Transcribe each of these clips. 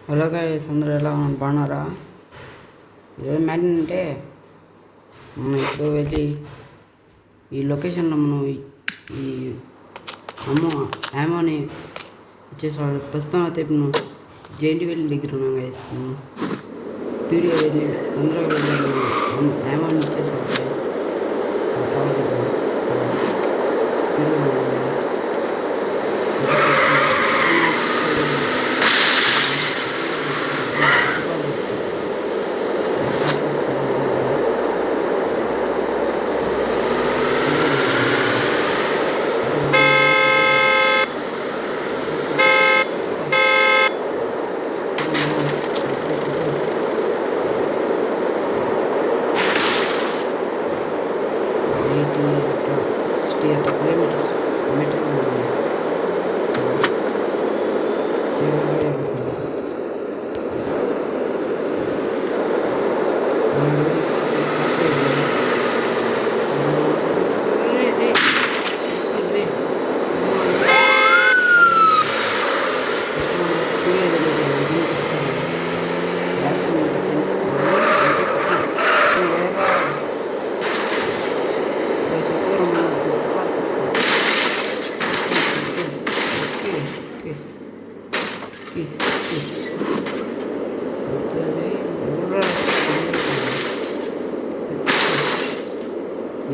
Hello guys, అందరూ ఎలా బాగున్నారా? ఈరోజు మ్యాటర్ అంటే మనం ఇప్పుడు వెళ్ళి ఈ లొకేషన్లో మనం ఈ యామోని వచ్చేసి ప్రస్తుతం అయితే మనం జేఎన్టీ వెళ్ళి దగ్గర ఉన్నాం గైస్. స్పీడ్గా వెళ్ళి తొందరగా వెళ్ళి యామోని ఇచ్చేసాం గైస్. స్పీడ్గా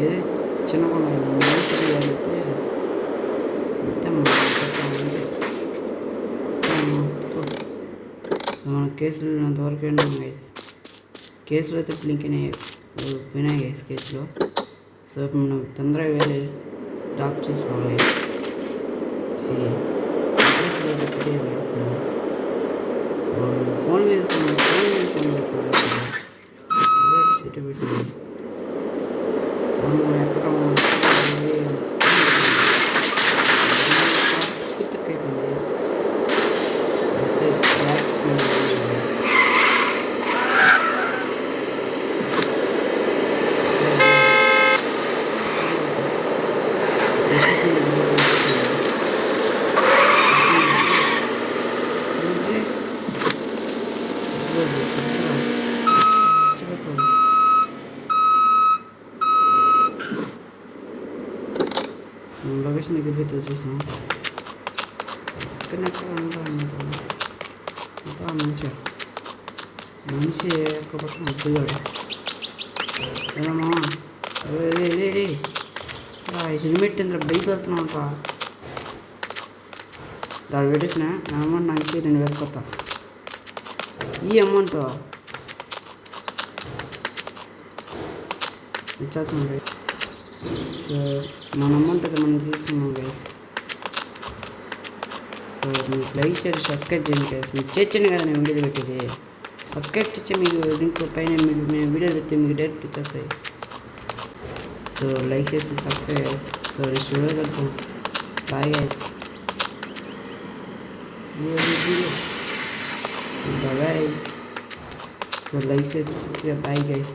ఏది చిన్నగా మనుషులు వెళ్తే మన కేసులు అంతవరకు విన్నాం గైస్. కేసులు అయితే వినాయి గైస్ కేసులో. సో మనం తొందరగా వెళ్ళి డ్రాప్ చేసుకోవాలి. ఫోన్ మీద చెట్టు పెట్టి ఎక్కడ లొకేషన్ దగ్గరికి అయితే వచ్చేసాం. ఎక్కడెక్కడ ఇంకా మనిషి ఒక పక్కన ముద్దుగాడు ఏమమ్మా హెల్మెట్ ఇంద్ర బైక్ వెళ్తున్నామంట. దాన్ని పెట్టేసిన నా అమౌంట్ నాకు 2000 కొత్త ఈ అమౌంట్ ఇచ్చాల్సిన. సో మన అమౌంట్ అయితే మనం తీసుకున్నాం గైస్. సో మీకు లైక్ షేర్ సబ్స్క్రైబ్ చేయండి గైస్. మీకు చేర్చండి కదా నేను వీడియో పెట్టేది. సబ్స్క్రైబ్ చేస్తే మీకు లింక్ పైన మీకు నేను వీడియో పెడితే మీకు డైరెక్ట్ వచ్చేస్తాయి. సో లైక్ చేసి subscribe guys. So next video వెళ్తాం. Bye guys. Bye. So like చేసి సబ్స్క్రైబ్. Bye guys.